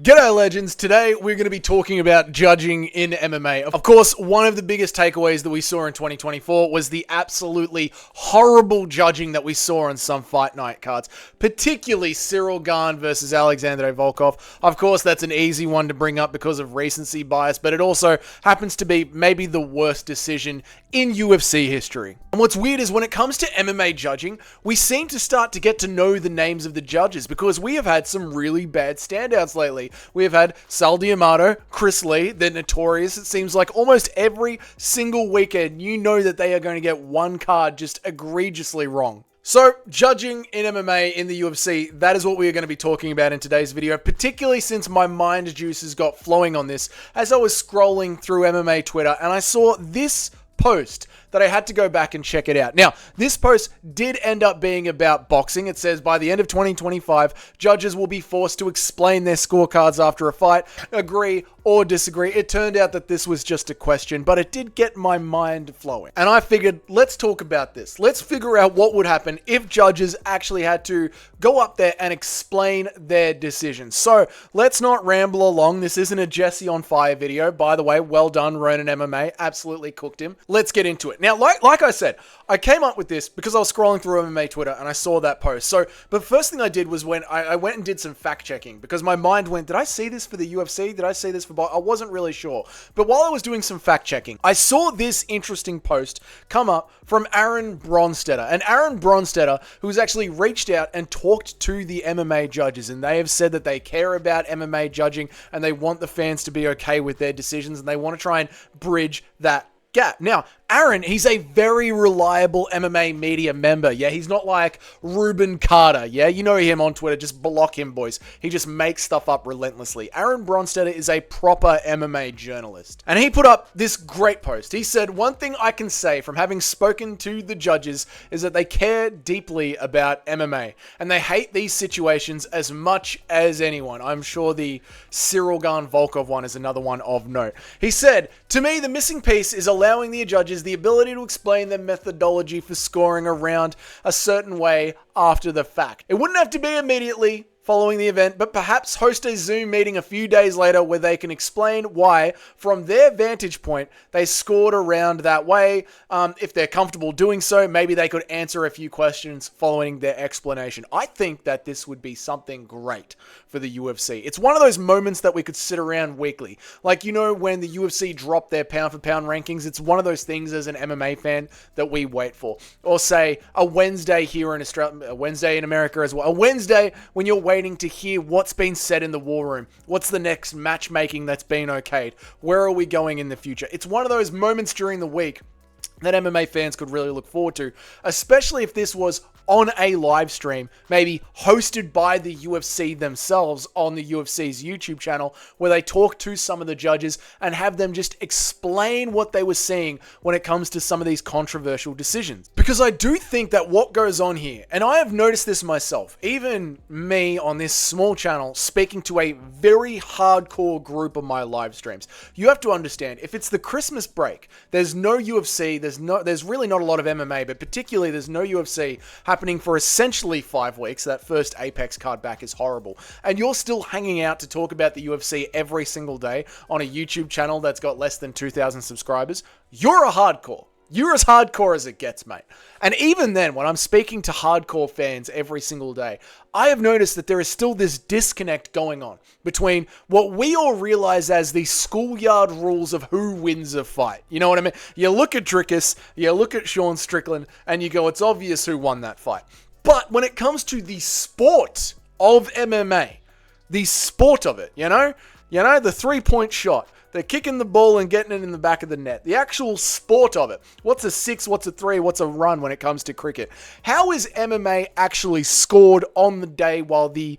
G'day legends, today we're going to be talking about judging in MMA. Of course, one of the biggest takeaways that we saw in 2024 was the absolutely horrible judging that we saw on some fight night cards, particularly Cyril Gane versus Alexander Volkov. Of course, that's an easy one to bring up because of recency bias, but it also happens to be maybe the worst decision in UFC history. And what's weird is when it comes to MMA judging, we seem to start to get to know the names of the judges because we have had some really bad standouts lately. We have had Sal D'Amato, Chris Lee, they're notorious. It seems like almost every single weekend, you know that they are going to get one card just egregiously wrong. So, judging in MMA in the UFC, that is what we are going to be talking about in today's video, particularly since my mind juices got flowing on this as I was scrolling through MMA Twitter and I saw this post that I had to go back and check it out. Now, this post did end up being about boxing. It says, by the end of 2025, judges will be forced to explain their scorecards after a fight, agree or disagree. It turned out that this was just a question, but it did get my mind flowing. And I figured, let's talk about this. Let's figure out what would happen if judges actually had to go up there and explain their decisions. So, let's not ramble along. This isn't a Jesse on fire video. By the way, well done, Ronan MMA. Absolutely cooked him. Let's get into it. Now, like I said, I came up with this because I was scrolling through MMA Twitter and I saw that post. So, but first thing I did was when I went and did some fact checking because my mind went, did I see this for the UFC? Did I see this for boxing? I wasn't really sure. But while I was doing some fact checking, I saw this interesting post come up from Aaron Bronstetter. And Aaron Bronstetter, who's actually reached out and talked to the MMA judges, and they have said that they care about MMA judging and they want the fans to be okay with their decisions and they want to try and bridge that gap. Now, Aaron, he's a very reliable MMA media member. Yeah, he's not like Ruben Carter. Yeah, you know him on Twitter. Just block him, boys. He just makes stuff up relentlessly. Aaron Bronstetter is a proper MMA journalist. And he put up this great post. He said, one thing I can say from having spoken to the judges is that they care deeply about MMA. And they hate these situations as much as anyone. I'm sure the Cyril Gane Volkov one is another one of note. He said, to me, the missing piece is allowing the judges the ability to explain their methodology for scoring a round a certain way after the fact. It wouldn't have to be immediately following the event, but perhaps host a Zoom meeting a few days later where they can explain why, from their vantage point, they scored a round that way. If they're comfortable doing so, maybe they could answer a few questions following their explanation. I think that this would be something great for the UFC. It's one of those moments that we could sit around weekly. Like, you know, when the UFC dropped their pound-for-pound rankings, it's one of those things as an MMA fan that we wait for. Or say, a Wednesday here in Australia, a Wednesday in America as well. A Wednesday when you're waiting to hear what's been said in the war room. What's the next matchmaking that's been okayed? Where are we going in the future? It's one of those moments during the week that MMA fans could really look forward to, especially if this was on a live stream, maybe hosted by the UFC themselves on the UFC's YouTube channel, where they talk to some of the judges and have them just explain what they were seeing when it comes to some of these controversial decisions. Because I do think that what goes on here, and I have noticed this myself, even me on this small channel speaking to a very hardcore group of my live streams, you have to understand, if it's the Christmas break, there's no UFC, there's really not a lot of MMA, but particularly there's no UFC happening for essentially 5 weeks. That first Apex card back is horrible. And you're still hanging out to talk about the UFC every single day on a YouTube channel that's got less than 2,000 subscribers. You're a hardcore. You're as hardcore as it gets, mate. And even then, when I'm speaking to hardcore fans every single day, I have noticed that there is still this disconnect going on between what we all realize as the schoolyard rules of who wins a fight. You know what I mean? You look at Dricus, you look at Sean Strickland, and you go, it's obvious who won that fight. But when it comes to the sport of MMA, the sport of it, you know, the three-point shot, they're kicking the ball and getting it in the back of the net. The actual sport of it. What's a 6? What's a 3? What's a run when it comes to cricket? How is MMA actually scored on the day while the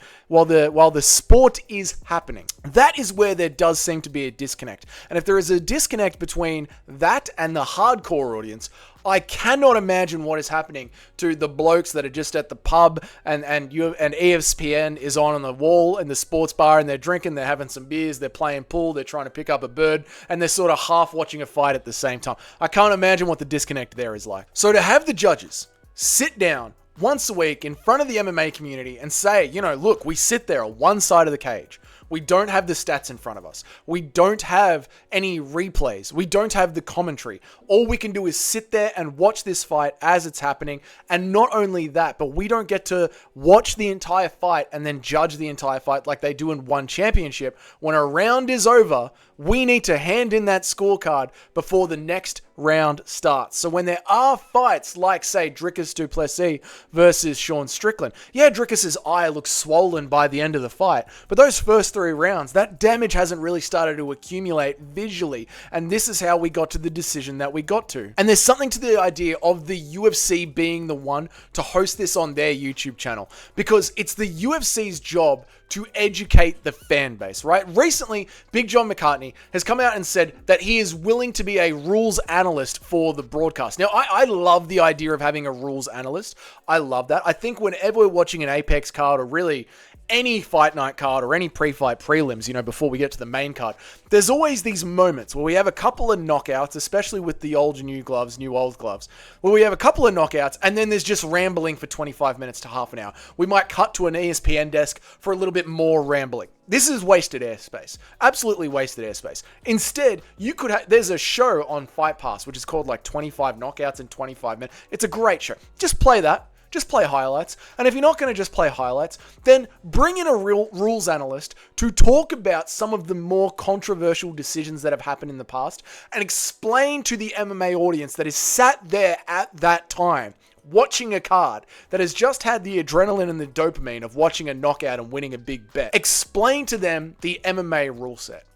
sport is happening? That is where there does seem to be a disconnect. And if there is a disconnect between that and the hardcore audience, I cannot imagine what is happening to the blokes that are just at the pub and ESPN is on the wall in the sports bar and they're drinking, they're having some beers, they're playing pool, they're trying to pick up a bird, and they're sort of half watching a fight at the same time. I can't imagine what the disconnect there is like. So to have the judges sit down once a week in front of the MMA community and say, you know, look, we sit there on one side of the cage. We don't have the stats in front of us. We don't have any replays. We don't have the commentary. All we can do is sit there and watch this fight as it's happening. And not only that, but we don't get to watch the entire fight and then judge the entire fight like they do in one championship. When a round is over, we need to hand in that scorecard before the next round starts. So when there are fights like, say, Dricus du Plessis versus Sean Strickland, yeah, Dricus's eye looks swollen by the end of the fight, but those first 3 rounds, that damage hasn't really started to accumulate visually, and this is how we got to the decision that we got to. And there's something to the idea of the UFC being the one to host this on their YouTube channel, because it's the UFC's job to educate the fan base, right? Recently, Big John McCartney has come out and said that he is willing to be a rules analyst for the broadcast. Now, I love the idea of having a rules analyst. I love that. I think whenever we're watching an Apex card or really any fight night card or any pre-fight prelims, you know, before we get to the main card, there's always these moments where we have a couple of knockouts, especially with the old and new gloves, new old gloves, where we have a couple of knockouts and then there's just rambling for 25 minutes to half an hour. We might cut to an ESPN desk for a little bit more rambling. This is wasted airspace. Absolutely wasted airspace. Instead, you could there's a show on Fight Pass, which is called like 25 knockouts in 25 minutes. It's a great show. Just play that. Just play highlights. And if you're not going to just play highlights, then bring in a real rules analyst to talk about some of the more controversial decisions that have happened in the past and explain to the MMA audience that is sat there at that time watching a card that has just had the adrenaline and the dopamine of watching a knockout and winning a big bet. Explain to them the MMA rule set.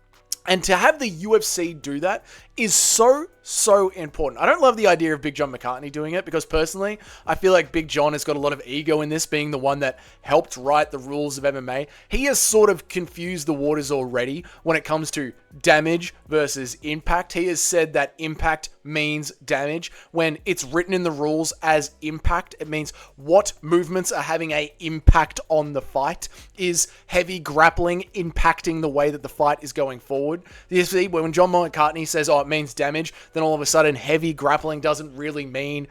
And to have the UFC do that is so important. I don't love the idea of Big John McCartney doing it because personally, I feel like Big John has got a lot of ego in this, being the one that helped write the rules of MMA. He has sort of confused the waters already when it comes to damage versus impact. He has said that impact means damage when it's written in the rules as impact. It means what movements are having an impact on the fight. Is heavy grappling impacting the way that the fight is going forward? You see, when John McCartney says, oh, it means damage, then all of a sudden heavy grappling doesn't really mean,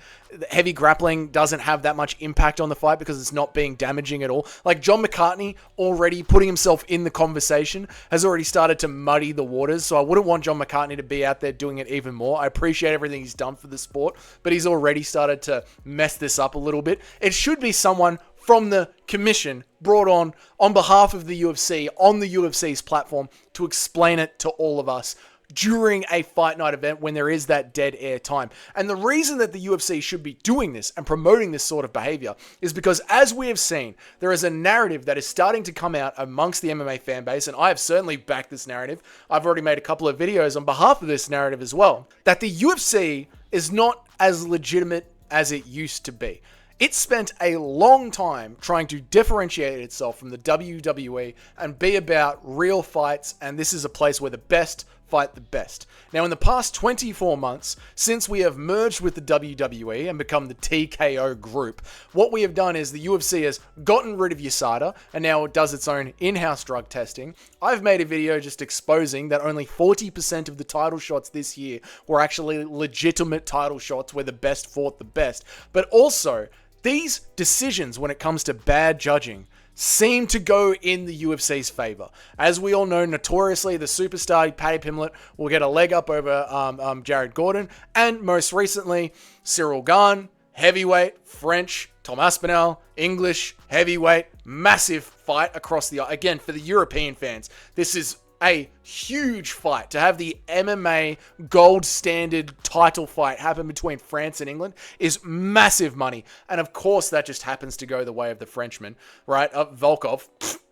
heavy grappling doesn't have that much impact on the fight because it's not being damaging at all. Like John McCartney already putting himself in the conversation has already started to muddy the waters. So I wouldn't want John McCartney to be out there doing it even more. I appreciate everything he's done for the sport, but he's already started to mess this up a little bit. It should be someone from the commission brought on behalf of the UFC on the UFC's platform to explain it to all of us during a fight night event when there is that dead air time. And the reason that the UFC should be doing this and promoting this sort of behavior is because, as we have seen, there is a narrative that is starting to come out amongst the MMA fan base, and I have certainly backed this narrative. I've already made a couple of videos on behalf of this narrative as well, that the UFC is not as legitimate as it used to be. It spent a long time trying to differentiate itself from the WWE and be about real fights, and this is a place where the best fight the best. Now, in the past 24 months, since we have merged with the WWE and become the TKO group, what we have done is the UFC has gotten rid of USADA and now it does its own in-house drug testing. I've made a video just exposing that only 40% of the title shots this year were actually legitimate title shots where the best fought the best. But also, these decisions when it comes to bad judging seem to go in the UFC's favor. As we all know, notoriously, the superstar Paddy Pimblett will get a leg up over Jared Gordon, and most recently, Cyril Gane, heavyweight, French, Tom Aspinall, English, heavyweight, massive fight across the... Again, for the European fans, this is a huge fight. To have the MMA gold standard title fight happen between France and England is massive money. And of course, that just happens to go the way of the Frenchman, right? Volkov,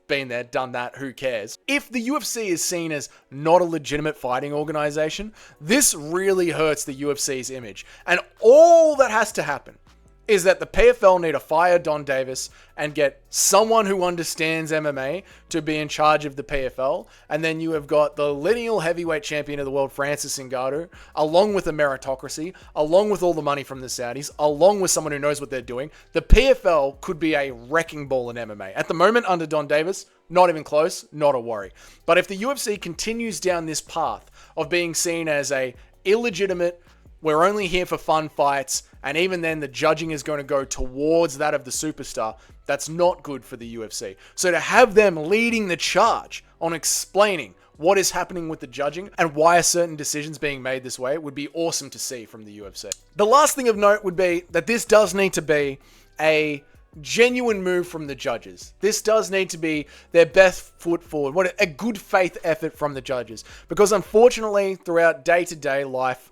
been there, done that, who cares? If the UFC is seen as not a legitimate fighting organization, this really hurts the UFC's image. And all that has to happen is that the PFL need to fire Don Davis and get someone who understands MMA to be in charge of the PFL. And then you have got the lineal heavyweight champion of the world, Francis Ngannou, along with a meritocracy, along with all the money from the Saudis, along with someone who knows what they're doing. The PFL could be a wrecking ball in MMA. At the moment, under Don Davis, not even close, not a worry. But if the UFC continues down this path of being seen as a illegitimate, we're only here for fun fights, and even then the judging is going to go towards that of the superstar, that's not good for the UFC. So to have them leading the charge on explaining what is happening with the judging and why are certain decisions being made this way would be awesome to see from the UFC. The last thing of note would be that this does need to be a genuine move from the judges. This does need to be their best foot forward. What a good faith effort from the judges. Because unfortunately, throughout day-to-day life,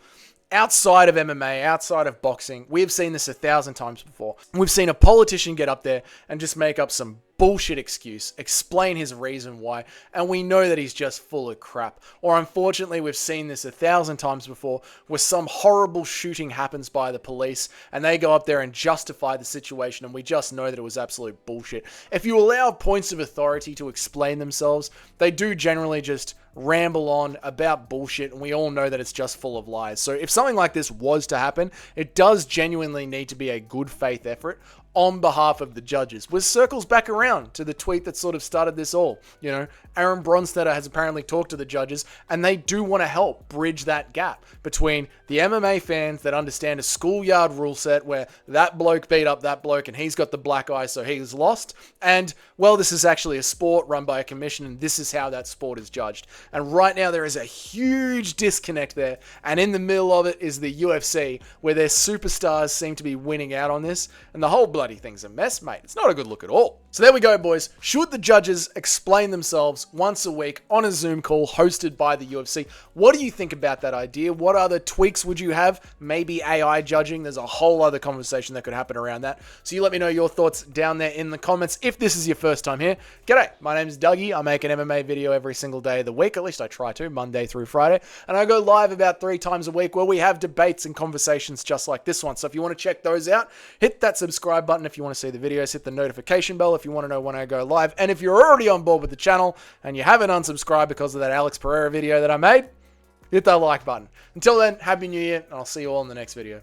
outside of MMA, outside of boxing, we have seen this 1,000 times before. We've seen a politician get up there and just make up some bullshit excuse, explain his reason why, and we know that he's just full of crap. Or unfortunately, we've seen this 1,000 times before, where some horrible shooting happens by the police, and they go up there and justify the situation, and we just know that it was absolute bullshit. If you allow points of authority to explain themselves, they do generally just ramble on about bullshit, and we all know that it's just full of lies. So if something like this was to happen, it does genuinely need to be a good faith effort on behalf of the judges, which circles back around to the tweet that sort of started this all. You know, Aaron Bronstetter has apparently talked to the judges, and they do want to help bridge that gap between the MMA fans that understand a schoolyard rule set where that bloke beat up that bloke and he's got the black eye, so he's lost, and, well, this is actually a sport run by a commission, and this is how that sport is judged. And right now there is a huge disconnect there, and in the middle of it is the UFC, where their superstars seem to be winning out on this, and the whole bloody thing's a mess, mate. It's not a good look at all. So there we go, boys. Should the judges explain themselves once a week on a Zoom call hosted by the UFC? What do you think about that idea? What other tweaks would you have? Maybe AI judging. There's a whole other conversation that could happen around that. So you let me know your thoughts down there in the comments. If this is your first time here, g'day. My name's Dougie. I make an MMA video every single day of the week. At least I try to, Monday through Friday. And I go live about 3 times a week where we have debates and conversations just like this one. So if you want to check those out, hit that subscribe button if you want to see the videos. Hit the notification bell if you want to know when I go live. And if you're already on board with the channel and you haven't unsubscribed because of that Alex Pereira video that I made, hit that like button. Until then, Happy New Year, and I'll see you all in the next video.